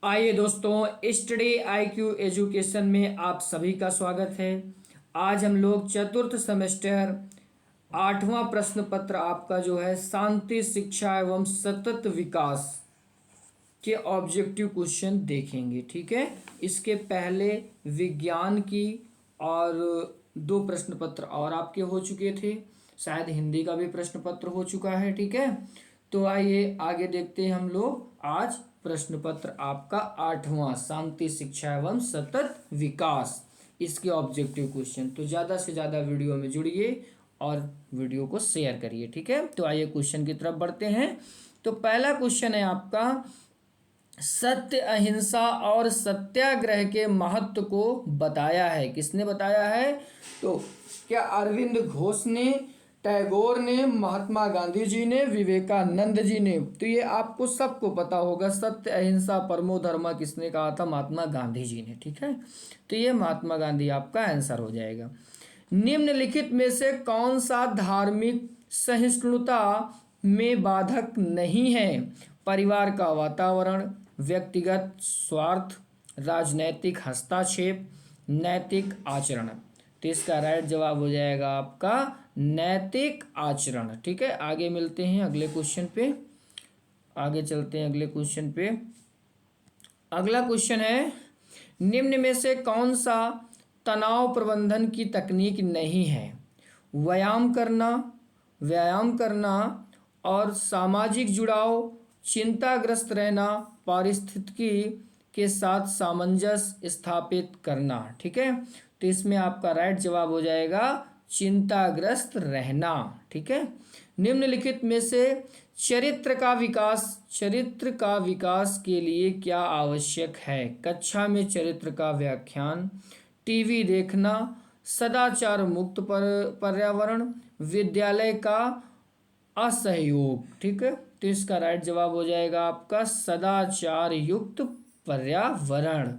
आइए दोस्तों, study IQ education में आप सभी का स्वागत है। आज हम लोग चतुर्थ सेमेस्टर 8वां प्रश्न पत्र आपका जो है शांति शिक्षा एवं सतत विकास के ऑब्जेक्टिव क्वेश्चन देखेंगे। ठीक है, इसके पहले विज्ञान की और दो प्रश्न पत्र और आपके हो चुके थे, शायद हिंदी का भी प्रश्न पत्र हो चुका है। ठीक है, तो आइए आगे देखते हैं हम लोग। आज प्रश्न पत्र आपका 8वां शांति शिक्षा एवं सतत विकास, इसके ऑब्जेक्टिव क्वेश्चन। तो ज़्यादा से ज़्यादा वीडियो में जुड़िए और वीडियो को शेयर करिए। ठीक है, तो आइए क्वेश्चन की तरफ बढ़ते हैं। तो पहला क्वेश्चन है आपका, सत्य अहिंसा और सत्याग्रह के महत्व को बताया है। किसने बताया है? तो क्या अरविंद घोष ने, टैगोर ने, महात्मा गांधी जी ने, विवेकानंद जी ने? तो ये आपको सबको पता होगा। सत्य अहिंसा परमो धर्म किसने कहा था? महात्मा गांधी जी ने। ठीक है, तो ये महात्मा गांधी आपका आंसर हो जाएगा। निम्नलिखित में से कौन सा धार्मिक सहिष्णुता में बाधक नहीं है? परिवार का वातावरण, व्यक्तिगत स्वार्थ, राजनैतिक हस्तक्षेप, नैतिक आचरण। तो इसका राइट जवाब हो जाएगा आपका नैतिक आचरण। ठीक है, आगे मिलते हैं अगले क्वेश्चन पे। आगे चलते हैं अगले क्वेश्चन पे। अगला क्वेश्चन है, निम्न में से कौन सा तनाव प्रबंधन की तकनीक नहीं है? व्यायाम करना और सामाजिक जुड़ाव, चिंताग्रस्त रहना, पारिस्थितिकी के साथ सामंजस्य स्थापित करना। ठीक है, तो इसमें आपका राइट जवाब हो जाएगा चिंताग्रस्त रहना। ठीक है, निम्नलिखित में से चरित्र का विकास के लिए क्या आवश्यक है? कक्षा में चरित्र का व्याख्यान, टीवी देखना, सदाचार मुक्त पर्यावरण, विद्यालय का असहयोग। ठीक है, तो इसका राइट जवाब हो जाएगा आपका सदाचार युक्त पर्यावरण।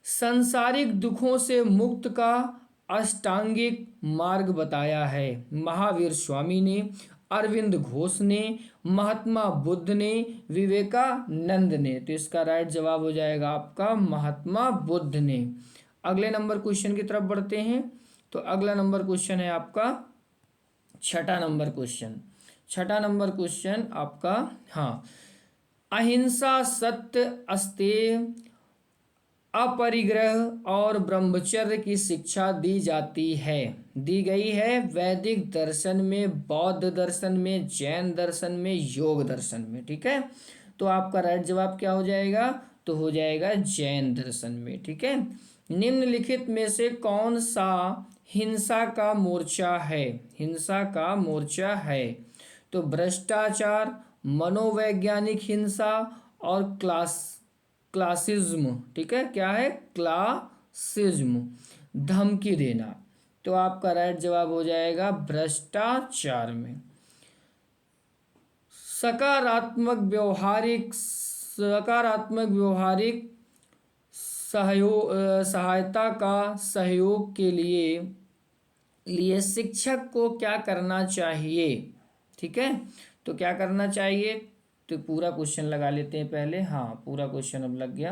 सांसारिक दुखों से मुक्त का अष्टांगिक मार्ग बताया है। महावीर स्वामी ने, अरविंद घोष ने, महात्मा बुद्ध ने, विवेकानंद ने? तो इसका राइट जवाब हो जाएगा आपका महात्मा बुद्ध ने। अगले नंबर क्वेश्चन की तरफ बढ़ते हैं। तो अगला नंबर क्वेश्चन है आपका छठा नंबर क्वेश्चन आपका, हाँ, अहिंसा, सत्य, अस्तेय, अपरिग्रह और ब्रह्मचर्य की शिक्षा दी गई है वैदिक दर्शन में, बौद्ध दर्शन में, जैन दर्शन में, योग दर्शन में। ठीक है, तो आपका राइट जवाब क्या हो जाएगा? तो हो जाएगा जैन दर्शन में। ठीक है, निम्नलिखित में से कौन सा हिंसा का मोर्चा है? तो भ्रष्टाचार, मनोवैज्ञानिक हिंसा और क्लासिज्म। ठीक है, क्या है? क्लासिज्म, धमकी देना। तो आपका राइट जवाब हो जाएगा भ्रष्टाचार में। सकारात्मक व्यवहारिक सहायता का सहयोग के लिए शिक्षक को क्या करना चाहिए? ठीक है, तो क्या करना चाहिए? तो पूरा क्वेश्चन लगा लेते हैं पहले। हाँ, पूरा क्वेश्चन अब लग गया।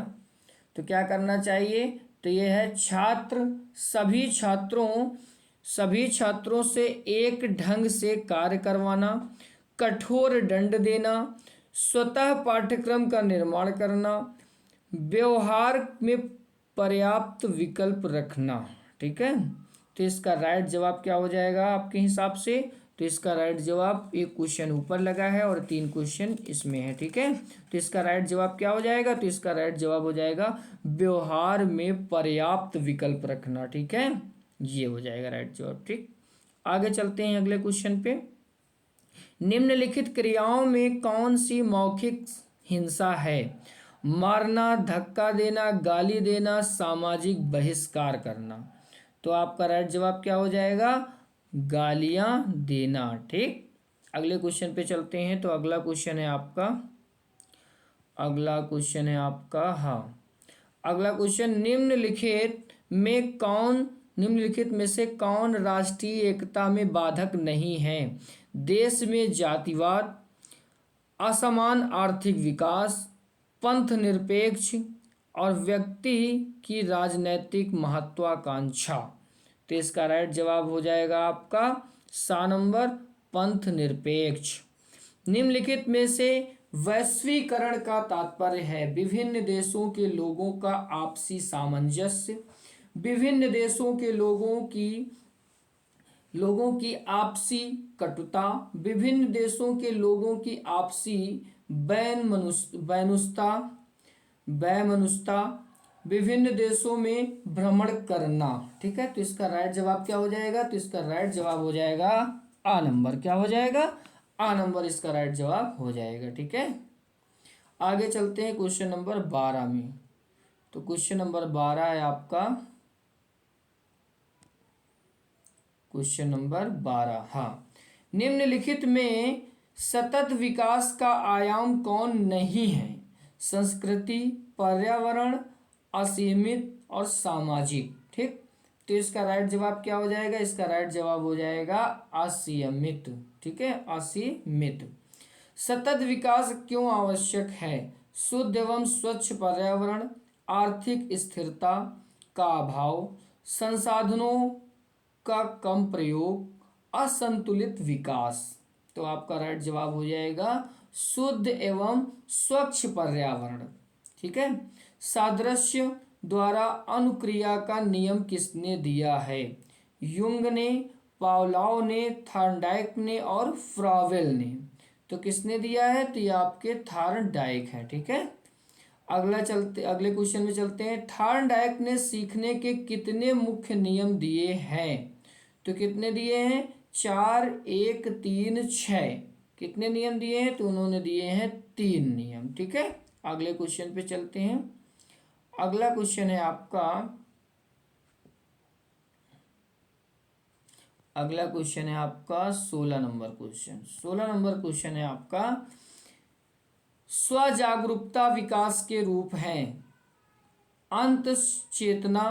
तो क्या करना चाहिए? तो ये है, सभी छात्रों से एक ढंग से कार्य करवाना, कठोर दंड देना, स्वतः पाठ्यक्रम का निर्माण करना, व्यवहार में पर्याप्त विकल्प रखना। ठीक है, तो इसका राइट जवाब क्या हो जाएगा आपके हिसाब से? तो इसका राइट जवाब, एक क्वेश्चन ऊपर लगा है और 3 क्वेश्चन इसमें है। ठीक है, तो इसका राइट जवाब क्या हो जाएगा? तो इसका राइट जवाब हो जाएगा व्यवहार में पर्याप्त विकल्प रखना। ठीक है, ये हो जाएगा राइट जवाब। ठीक, आगे चलते हैं अगले क्वेश्चन पे। निम्नलिखित क्रियाओं में कौन सी मौखिक हिंसा है? मारना, धक्का देना, गाली देना, सामाजिक बहिष्कार करना। तो आपका राइट जवाब क्या हो जाएगा? गालियां देना। ठीक, अगले क्वेश्चन पे चलते हैं। तो अगला क्वेश्चन है आपका, हाँ, अगला क्वेश्चन, निम्नलिखित में से कौन राष्ट्रीय एकता में बाधक नहीं है? देश में जातिवाद, असमान आर्थिक विकास, पंथ निरपेक्ष और व्यक्ति की राजनैतिक महत्वाकांक्षा। तो इसका राइट जवाब हो जाएगा आपका सा नंबर, पंथ निरपेक्ष। निम्नलिखित में से वैश्वीकरण का तात्पर्य है विभिन्न देशों के लोगों का आपसी सामंजस्य, विभिन्न देशों के लोगों की आपसी कटुता, विभिन्न देशों के लोगों की आपसी वैमनस्यता, विभिन्न देशों में भ्रमण करना। ठीक है, तो इसका राइट जवाब क्या हो जाएगा? तो इसका राइट जवाब हो जाएगा आ नंबर। क्या हो जाएगा? आ नंबर इसका राइट जवाब हो जाएगा। ठीक है, आगे चलते हैं क्वेश्चन नंबर 12 में। तो क्वेश्चन नंबर 12 है आपका, क्वेश्चन नंबर 12, हाँ, निम्नलिखित में सतत विकास का आयाम कौन नहीं है? संस्कृति, पर्यावरण, असीमित और सामाजिक। ठीक, तो इसका राइट जवाब क्या हो जाएगा? इसका राइट जवाब हो जाएगा असीमित। ठीक है, असीमित। सतत विकास क्यों आवश्यक है? शुद्ध एवं स्वच्छ पर्यावरण, आर्थिक स्थिरता का अभाव, संसाधनों का कम प्रयोग, असंतुलित विकास। तो आपका राइट जवाब हो जाएगा शुद्ध एवं स्वच्छ पर्यावरण। ठीक है, सादृश्य द्वारा अनुक्रिया का नियम किसने दिया है? युंग ने, पावलोव ने, थॉर्नडाइक ने और फ्रावेल ने। तो किसने दिया है? तो ये आपके थॉर्नडाइक है। ठीक है, अगले क्वेश्चन में चलते हैं। थॉर्नडाइक ने सीखने के कितने मुख्य नियम दिए हैं? तो कितने दिए हैं? 4, 1, 3, 6। कितने नियम दिए हैं? तो उन्होंने दिए हैं 3 नियम। ठीक है, अगले क्वेश्चन पे चलते हैं। अगला क्वेश्चन है आपका, अगला क्वेश्चन है आपका 16 नंबर क्वेश्चन। 16 नंबर क्वेश्चन है आपका, स्वजागरूकता विकास के रूप हैं अंत चेतना,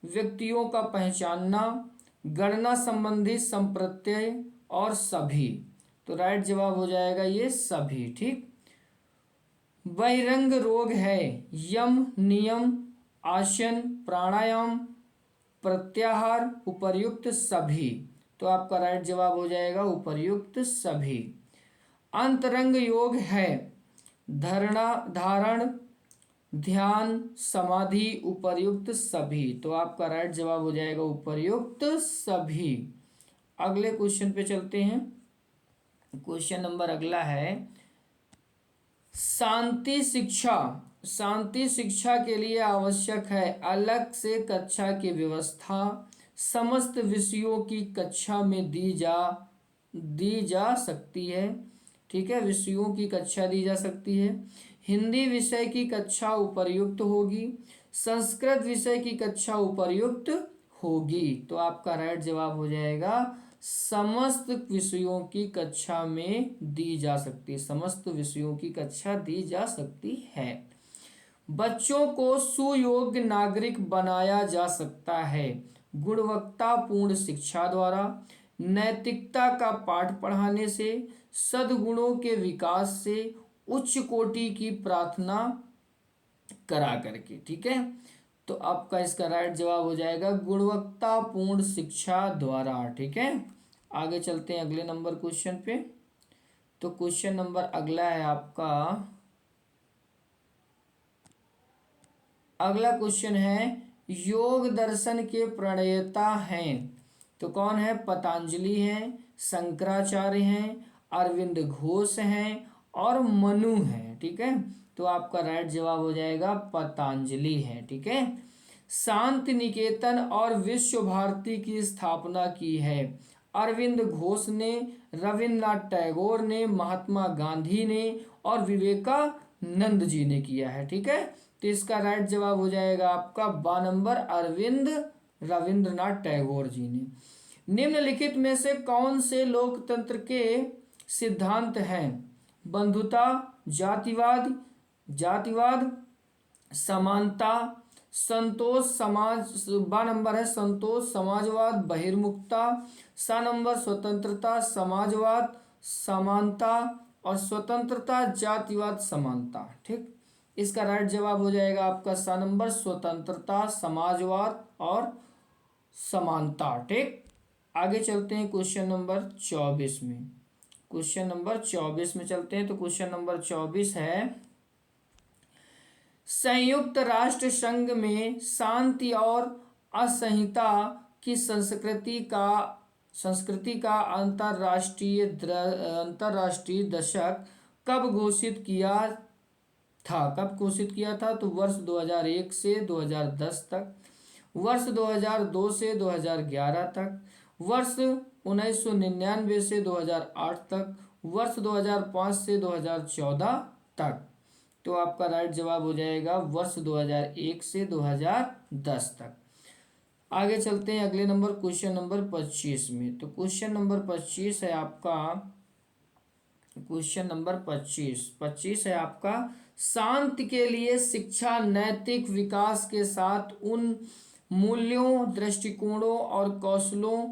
व्यक्तियों का पहचानना, गणना संबंधी संप्रत्यय और सभी। तो राइट जवाब हो जाएगा ये सभी। ठीक, बहिरंग रोग है यम, नियम, आसन, प्राणायाम, प्रत्याहार, उपर्युक्त सभी। तो आपका राइट जवाब हो जाएगा उपर्युक्त सभी। अंतरंग योग है धारण, ध्यान, समाधि, उपर्युक्त सभी। तो आपका राइट जवाब हो जाएगा उपर्युक्त सभी। अगले क्वेश्चन पे चलते हैं। क्वेश्चन नंबर अगला है, शांति शिक्षा। शांति शिक्षा के लिए आवश्यक है अलग से कक्षा की व्यवस्था, समस्त विषयों की कक्षा में दी जा सकती है। ठीक है, विषयों की कक्षा दी जा सकती है। हिंदी विषय की कक्षा उपर्युक्त होगी, संस्कृत विषय की कक्षा उपर्युक्त होगी। तो आपका राइट जवाब हो जाएगा समस्त विषयों की कक्षा में दी जा सकती है। समस्त विषयों की कक्षा दी जा सकती है। बच्चों को सुयोग्य नागरिक बनाया जा सकता है गुणवत्तापूर्ण शिक्षा द्वारा, नैतिकता का पाठ पढ़ाने से, सद्गुणों के विकास से, उच्च कोटि की प्रार्थना करा करके। ठीक है, तो आपका इसका राइट जवाब हो जाएगा गुणवत्तापूर्ण शिक्षा द्वारा। ठीक है, आगे चलते हैं अगले नंबर क्वेश्चन पे। तो क्वेश्चन नंबर अगला है आपका, अगला क्वेश्चन है योग दर्शन के प्रणेता हैं। तो कौन है? पतंजलि हैं, शंकराचार्य हैं, अरविंद घोष हैं और मनु हैं। ठीक है, तो आपका राइट जवाब हो जाएगा पतंजलि है। ठीक है, शांति निकेतन और विश्व भारती की स्थापना की है अरविंद घोष ने, रविन्द्रनाथ टैगोर ने, महात्मा गांधी ने और विवेकानंद जी ने किया है। ठीक है, तो इसका राइट जवाब हो जाएगा आपका बा नंबर, रविन्द्रनाथ टैगोर जी ने। निम्नलिखित में से कौन से लोकतंत्र के सिद्धांत हैं? बंधुता, जातिवाद, समानता, संतोष समाज। बा नंबर है संतोष, समाजवाद, बहिर्मुखता। सा नंबर स्वतंत्रता, समाजवाद, समानता और स्वतंत्रता, जातिवाद, समानता। ठीक, इसका राइट जवाब हो जाएगा आपका सा नंबर, स्वतंत्रता, समाजवाद और समानता। ठीक, आगे चलते हैं क्वेश्चन नंबर 24 में। क्वेश्चन नंबर 24 में चलते हैं। तो क्वेश्चन नंबर 24 है, संयुक्त राष्ट्र संघ में शांति और असहिंसा की संस्कृति का अंतर्राष्ट्रीय दशक कब घोषित किया था? कब घोषित किया था? तो वर्ष 2001 से 2010 तक, वर्ष 2002 से 2011 तक, वर्ष 1999 से 2008 तक, वर्ष 2005 से 2014 तक। तो आपका राइट जवाब हो जाएगा वर्ष 2001 से 2010 तक। आगे चलते हैं अगले नंबर क्वेश्चन नंबर 25 में। तो क्वेश्चन नंबर 25 है आपका, क्वेश्चन नंबर 25 है आपका, शांति के लिए शिक्षा नैतिक विकास के साथ उन मूल्यों, दृष्टिकोणों और कौशलों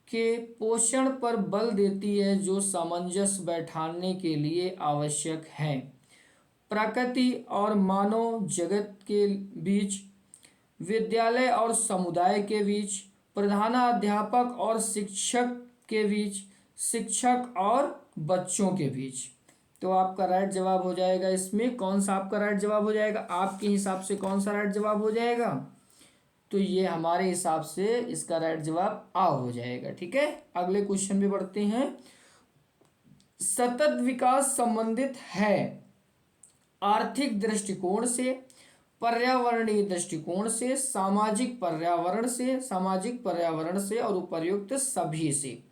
के पोषण पर बल देती है जो सामंजस्य बैठाने के लिए आवश्यक हैं। प्रकृति और मानव जगत के बीच, विद्यालय और समुदाय के बीच, प्रधानाध्यापक और शिक्षक के बीच, शिक्षक और बच्चों के बीच। तो आपका राइट जवाब हो जाएगा इसमें कौन सा? आपका राइट जवाब हो जाएगा आपके हिसाब से कौन सा राइट जवाब हो जाएगा? तो ये हमारे हिसाब से इसका राइट जवाब आ हो जाएगा। ठीक है, अगले क्वेश्चन में बढ़ते हैं। सतत विकास संबंधित है आर्थिक दृष्टिकोण से, पर्यावरणीय दृष्टिकोण से, सामाजिक पर्यावरण से और उपर्युक्त सभी से।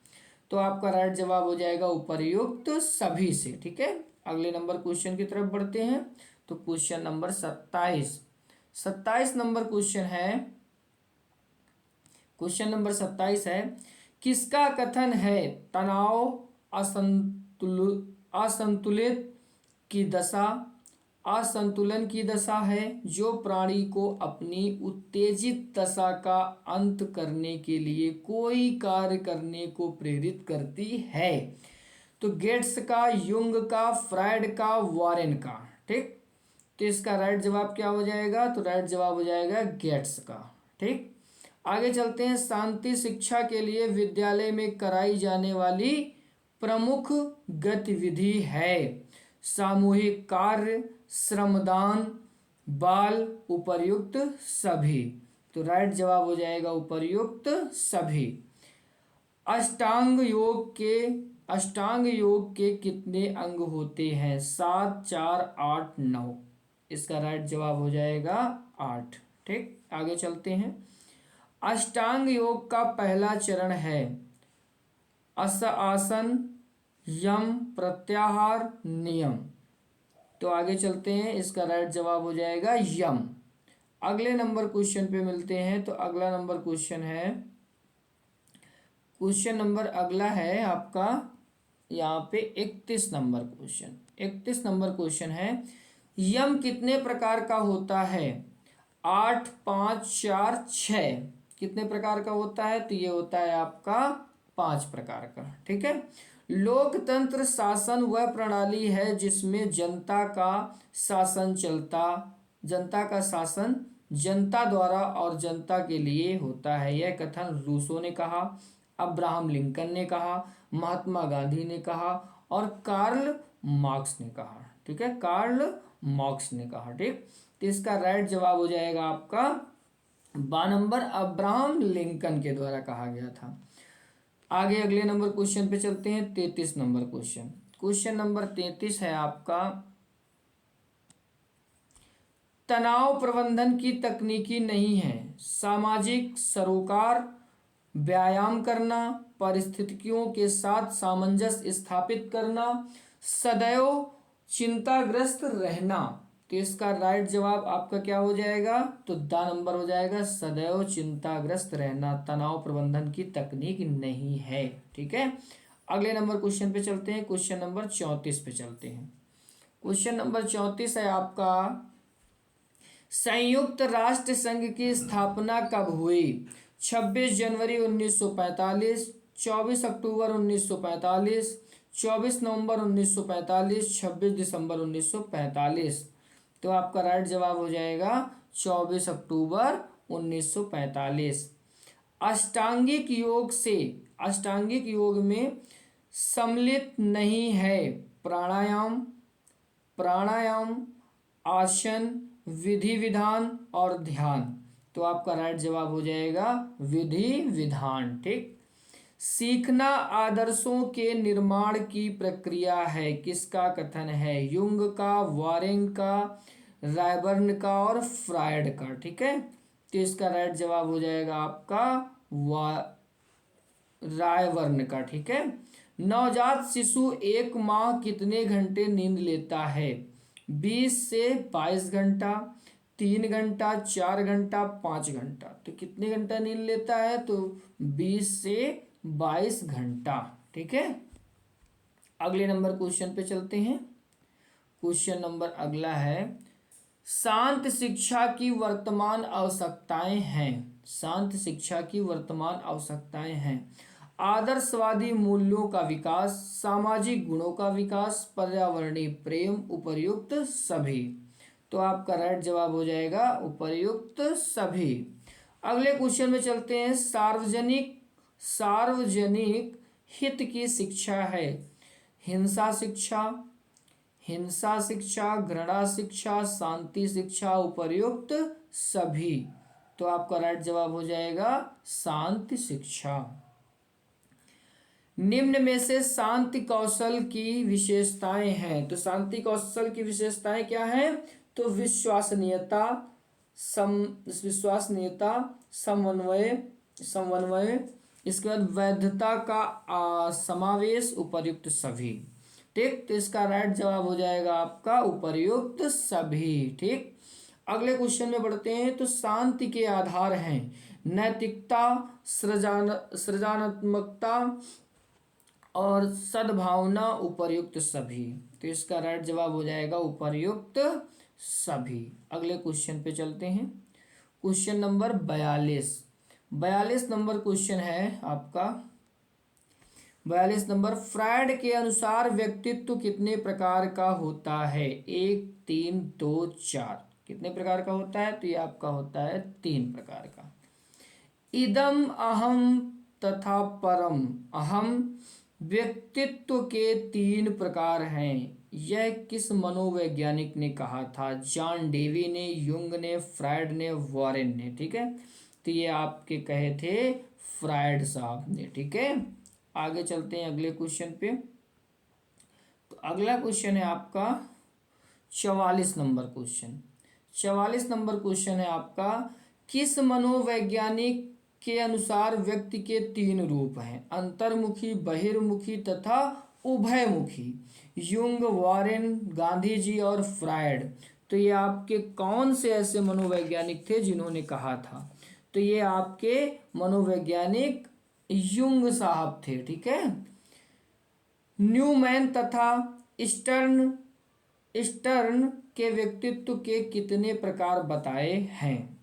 तो आपका राइट जवाब हो जाएगा उपर्युक्त सभी से। ठीक है, अगले नंबर क्वेश्चन की तरफ बढ़ते हैं। तो क्वेश्चन नंबर 27 नंबर क्वेश्चन है, क्वेश्चन नंबर 27 है, किसका कथन है तनाव असंतुलित की दशा, असंतुलन की दशा है जो प्राणी को अपनी उत्तेजित दशा का अंत करने के लिए कोई कार्य करने को प्रेरित करती है? तो गेट्स का, युंग का, फ्रायड का, वॉरेन का। ठीक, तो इसका राइट जवाब क्या हो जाएगा? तो राइट जवाब हो जाएगा गेट्स का। ठीक, आगे चलते हैं। शांति शिक्षा के लिए विद्यालय में कराई जाने वाली प्रमुख गतिविधि है सामूहिक कार्य, श्रमदान, बाल, उपर्युक्त सभी। तो राइट जवाब हो जाएगा उपर्युक्त सभी। अष्टांग योग के कितने अंग होते हैं? 7, 4, 8, 9। इसका राइट जवाब हो जाएगा 8। ठीक, आगे चलते हैं। अष्टांग योग का पहला चरण है आसन, यम, प्रत्याहार, नियम। तो आगे चलते हैं, इसका राइट जवाब हो जाएगा यम। अगले नंबर क्वेश्चन पे मिलते हैं। तो अगला नंबर क्वेश्चन है, क्वेश्चन नंबर अगला है आपका यहाँ पे 31 नंबर क्वेश्चन। 31 नंबर क्वेश्चन है, यम कितने प्रकार का होता है? 8, 5, 4, 6। कितने प्रकार का होता है? तो ये होता है आपका 5 प्रकार का। ठीक है, लोकतंत्र शासन वह प्रणाली है जिसमें जनता का शासन जनता द्वारा और जनता के लिए होता है। यह कथन रूसो ने कहा, अब्राहम लिंकन ने कहा, महात्मा गांधी ने कहा और कार्ल मार्क्स ने कहा। ठीक है, कार्ल मार्क्स ने कहा। ठीक, तो इसका राइट जवाब हो जाएगा आपका 12 नंबर, अब्राहम लिंकन के द्वारा कहा गया था। आगे अगले नंबर क्वेश्चन पे चलते हैं। 33 नंबर क्वेश्चन। क्वेश्चन नंबर 33 है आपका, तनाव प्रबंधन की तकनीकी नहीं है सामाजिक सरोकार, व्यायाम करना, परिस्थितियों के साथ सामंजस्य स्थापित करना, सदैव चिंताग्रस्त रहना। तो इसका राइट जवाब आपका क्या हो जाएगा? तो द नंबर हो जाएगा, सदैव चिंताग्रस्त रहना तनाव प्रबंधन की तकनीक नहीं है। ठीक है, अगले नंबर क्वेश्चन पे चलते हैं। क्वेश्चन नंबर 34 पे चलते हैं। क्वेश्चन नंबर 34 है आपका, संयुक्त राष्ट्र संघ की स्थापना कब हुई? 26 जनवरी 1945, 24 अक्टूबर 1945, 24 नवंबर 1945, 26 दिसंबर 1945। तो आपका राइट जवाब हो जाएगा 24 अक्टूबर 1945। अष्टांगिक योग से, अष्टांगिक योग में सम्मिलित नहीं है प्राणायाम, प्राणायाम, आसन, विधि विधान और ध्यान। तो आपका राइट जवाब हो जाएगा विधि विधान। ठीक। सीखना आदर्शों के निर्माण की प्रक्रिया है, किसका कथन है? युंग का, वारेंग का, रायबर्न का और फ्रायड का। ठीक है, तो इसका राइट जवाब हो जाएगा आपका रायबर्न का। ठीक है। नवजात शिशु एक माह कितने घंटे नींद लेता है? 20 से 22 घंटा, 3 घंटा, 4 घंटा, 5 घंटा। तो कितने घंटा नींद लेता है? तो 20 से 22 घंटा। ठीक है। अगले नंबर क्वेश्चन पे चलते हैं। क्वेश्चन नंबर अगला है, शांत शिक्षा की वर्तमान आवश्यकताएं हैं। शांत शिक्षा की वर्तमान आवश्यकताएं हैं आदर्शवादी मूल्यों का विकास, सामाजिक गुणों का विकास, पर्यावरणीय प्रेम, उपर्युक्त सभी। तो आपका राइट जवाब हो जाएगा उपर्युक्त सभी। अगले क्वेश्चन में चलते हैं। सार्वजनिक, सार्वजनिक हित की शिक्षा है हिंसा शिक्षा, हिंसा शिक्षा, घृणा शिक्षा, शांति शिक्षा, उपर्युक्त सभी। तो आपका राइट जवाब हो जाएगा शांति शिक्षा। निम्न में से शांति कौशल की विशेषताएं हैं। तो शांति कौशल की विशेषताएं क्या हैं? तो विश्वसनीयता, विश्वसनीयता, समन्वय, समन्वय, इसके बाद वैधता का समावेश, उपर्युक्त सभी। ठीक, तो इसका राइट जवाब हो जाएगा आपका उपर्युक्त सभी। ठीक। अगले क्वेश्चन में बढ़ते हैं। तो शांति के आधार हैं नैतिकता, सृजनात्मकता और सद्भावना, उपर्युक्त सभी। तो इसका राइट जवाब हो जाएगा उपर्युक्त सभी। अगले क्वेश्चन पे चलते हैं। क्वेश्चन नंबर 42, 42 नंबर क्वेश्चन है आपका। 42 नंबर, फ्रायड के अनुसार व्यक्तित्व कितने प्रकार का होता है? 1, 3, 2, 4। कितने प्रकार का होता है? तो ये आपका होता है 3 प्रकार का। इदम अहम तथा परम अहम व्यक्तित्व के 3 प्रकार हैं। यह किस मनोवैज्ञानिक ने कहा था? जॉन डेवी ने, युंग ने, फ्रायड ने, वॉरेन ने। ठीक है, तो ये आपके कहे थे फ्रायड साहब ने। ठीक है। आगे चलते हैं अगले क्वेश्चन पे। तो अगला क्वेश्चन है आपका 44 नंबर क्वेश्चन। 44 नंबर क्वेश्चन है आपका, किस मनोवैज्ञानिक के अनुसार व्यक्ति के 3 रूप हैं? अंतर्मुखी, बहिर्मुखी तथा उभयमुखी। युंग, वॉरेन, गांधी जी और फ्रायड। तो ये आपके कौन से ऐसे मनोवैज्ञानिक थे जिन्होंने कहा था? तो ये आपके मनोवैज्ञानिक युंग साहब थे। ठीक है। न्यूमैन तथा स्टर्न, स्टर्न के व्यक्तित्व के कितने प्रकार बताए हैं?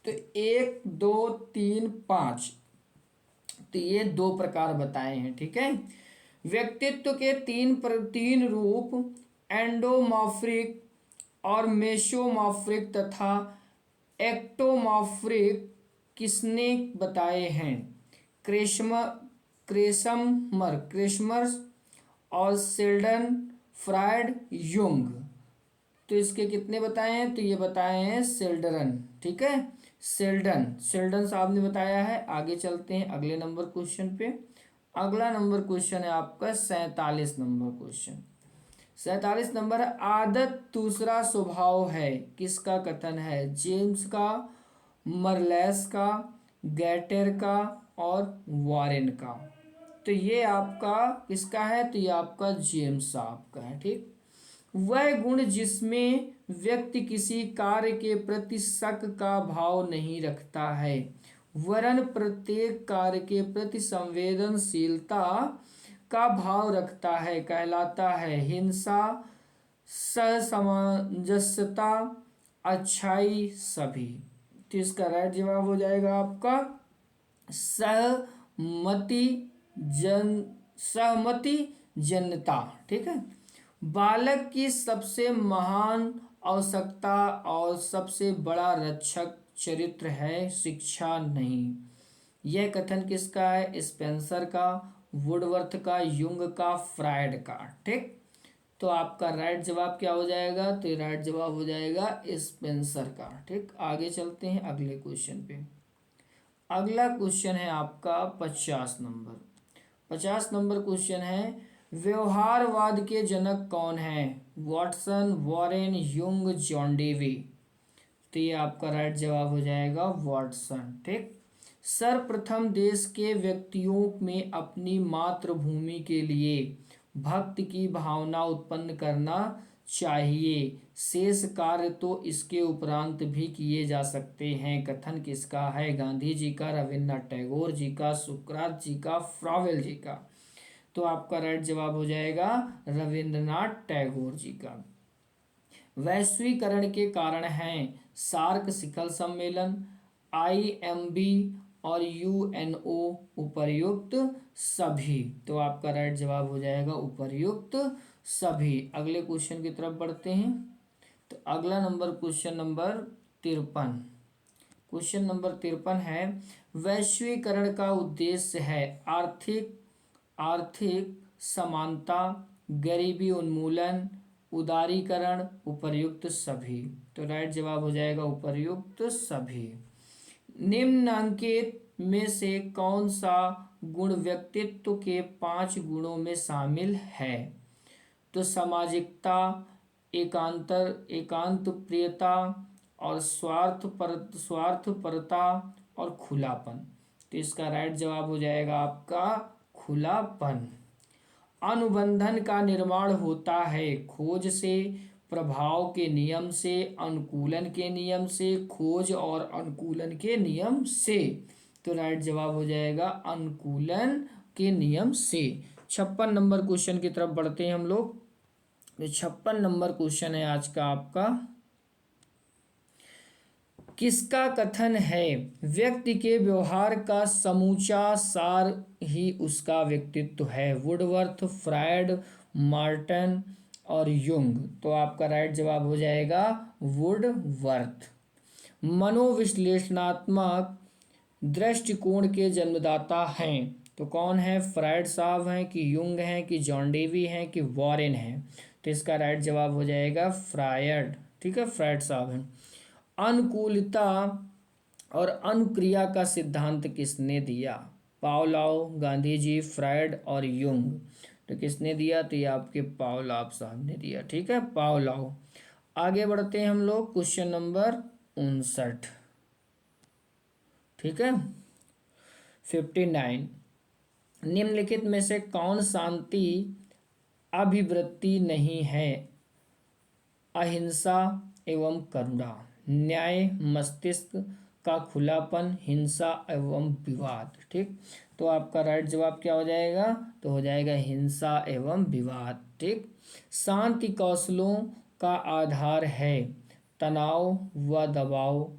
तो 1, 2, 3, 5। तो ये 2 प्रकार बताए हैं। ठीक है। व्यक्तित्व के 3 रूप एंडोमॉर्फिक और मेसोमॉर्फिक तथा एक्टोमॉर्फिक किसने बताए हैं? क्रेसमर और शेल्डन, फ्रायड, युंग। तो इसके कितने बताए हैं? तो ये बताए हैं शेल्डन। ठीक है, शेल्डन साहब ने बताया है। आगे चलते हैं अगले नंबर क्वेश्चन पे। अगला नंबर क्वेश्चन है आपका 47 नंबर क्वेश्चन। 47 नंबर, आदत दूसरा स्वभाव है, किसका कथन है? जेम्स का, मरलेस का, गैटर का और वॉरेन का। तो ये आपका किसका है? तो ये आपका जेम्स साहब का है। ठीक। वह गुण जिसमें व्यक्ति किसी कार्य के प्रति शक का भाव नहीं रखता है, वरन प्रत्येक कार्य के प्रति संवेदनशीलता का भाव रखता है, कहलाता है हिंसा, ससामंजस्यता, अच्छाई, सभी। तो इसका राइट जवाब हो जाएगा आपका सहमति सहमति जनता। ठीक है। बालक की सबसे महान आवश्यकता और सबसे बड़ा रक्षक चरित्र है, शिक्षा नहीं। यह कथन किसका है? स्पेंसर का, वुडवर्थ का, युंग का, फ्रायड का। ठीक, तो आपका राइट जवाब क्या हो जाएगा? तो राइट जवाब हो जाएगा स्पेंसर का। ठीक, आगे चलते हैं अगले क्वेश्चन पे। अगला क्वेश्चन है आपका 50 नंबर। 50 नंबर क्वेश्चन है, व्यवहारवाद के जनक कौन है? Watson, Warren, Jung, John Dewey. तो ये आपका राइट जवाब हो जाएगा वॉटसन। ठीक, सर्वप्रथम देश के व्यक्तियों में अपनी मातृभूमि के लिए भक्ति की भावना उत्पन्न करना चाहिए, शेष कार्य तो इसके उपरांत भी किए जा सकते हैं। कथन किसका है? गांधी जी का, रविन्द्रनाथ टैगोर जी का, सुकरात जी का, फ्रावेल जी का। तो आपका राइट जवाब हो जाएगा रविन्द्रनाथ टैगोर जी का। वैश्वीकरण के कारण हैं सार्क शिखर सम्मेलन, आईएमबी और यूएनओ, उपर्युक्त सभी। तो आपका राइट जवाब हो जाएगा उपर्युक्त सभी। अगले क्वेश्चन की तरफ बढ़ते हैं। तो अगला number question number 53। Question number 53 है, वैश्वीकरण का उद्देश्य है आर्थिक आर्थिक समानता, गरीबी उन्मूलन, उदारीकरण, उपर्युक्त सभी। तो राइट जवाब हो जाएगा उपर्युक्त सभी। निम्नांकित में से कौन सा गुण व्यक्तित्व के 5 गुणों में शामिल है? तो सामाजिकता, एकांत प्रियता और स्वार्थपरता और खुलापन। तो इसका राइट जवाब हो जाएगा आपका खुलापन। अनुबंधन का निर्माण होता है खोज से, प्रभाव के नियम से, अनुकूलन के नियम से, खोज और अनुकूलन के नियम से। तो राइट जवाब हो जाएगा अनुकूलन के नियम से। 56 नंबर क्वेश्चन की तरफ बढ़ते हैं हम लोग। 56 नंबर क्वेश्चन है आज का आपका, किसका कथन है व्यक्ति के व्यवहार का समूचा सार ही उसका व्यक्तित्व है? वुडवर्थ, फ्रायड, मार्टन और युंग। तो आपका राइट जवाब हो जाएगा वुडवर्थ। मनोविश्लेषणात्मक दृष्टिकोण के जन्मदाता हैं तो कौन है? फ्रायड साहब हैं कि युंग हैं कि जॉन डेवी हैं कि वॉरेन हैं? तो इसका राइट जवाब हो जाएगा फ्रायड। ठीक है, फ्रायड साहब हैं। अनुकूलता और अनुक्रिया का सिद्धांत किसने दिया? पावलोव, गांधी जी, फ्रायड और युंग। तो किसने दिया? तो ये आपके पावलोव साहब ने दिया। ठीक है, पावलोव। आगे बढ़ते हैं हम लोग क्वेश्चन नंबर 59। ठीक है, 59। निम्नलिखित में से कौन शांति अभिवृत्ति नहीं है? अहिंसा एवं करुणा, न्याय, मस्तिष्क का खुलापन, हिंसा एवं विवाद। ठीक, तो आपका राइट जवाब क्या हो जाएगा? तो हो जाएगा हिंसा एवं विवाद। ठीक, शांति कौशलों का आधार है तनाव व दबाव,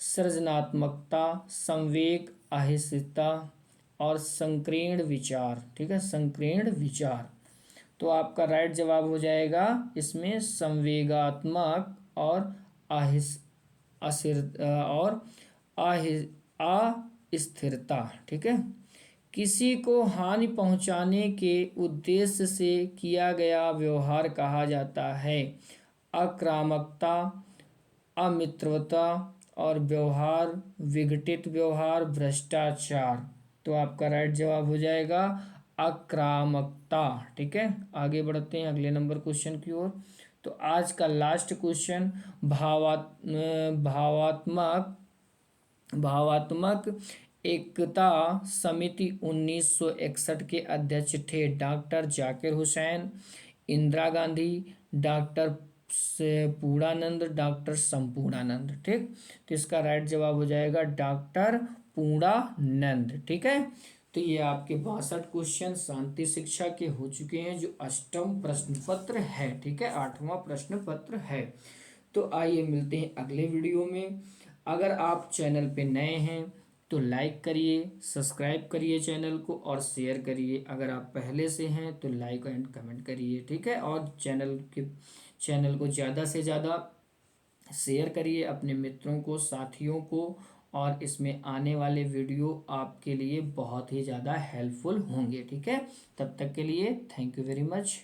सृजनात्मकता, संवेग, अहिंसता और संकीर्ण विचार। ठीक है, संकीर्ण विचार। तो आपका राइट जवाब हो जाएगा इसमें संवेगात्मक और अस्थिरता। ठीक है, किसी को हानि पहुंचाने के उद्देश्य से किया गया व्यवहार कहा जाता है आक्रामकता, अमित्रवता और व्यवहार, विघटित व्यवहार, भ्रष्टाचार। तो आपका राइट जवाब हो जाएगा आक्रामकता। ठीक है, आगे बढ़ते हैं अगले नंबर क्वेश्चन की ओर। तो आज का लास्ट क्वेश्चन, भावात्मक एकता समिति 1961 के अध्यक्ष थे डॉक्टर जाकिर हुसैन, इंदिरा गांधी, डॉक्टर पूर्णानंद, डॉक्टर संपूर्णानंद। ठीक, तो इसका राइट जवाब हो जाएगा डॉक्टर पूर्णानंद। ठीक है, तो ये आपके 62 क्वेश्चन शांति शिक्षा के हो चुके हैं जो अष्टम प्रश्न पत्र है। ठीक है, 8वां प्रश्न पत्र है। तो आइए मिलते हैं अगले वीडियो में। अगर आप चैनल पे नए हैं तो लाइक करिए, सब्सक्राइब करिए चैनल को और शेयर करिए। अगर आप पहले से हैं तो लाइक एंड कमेंट करिए। ठीक है, और चैनल को ज़्यादा से ज़्यादा शेयर करिए अपने मित्रों को, साथियों को, और इसमें आने वाले वीडियो आपके लिए बहुत ही ज़्यादा हेल्पफुल होंगे। ठीक है, तब तक के लिए थैंक यू वेरी मच।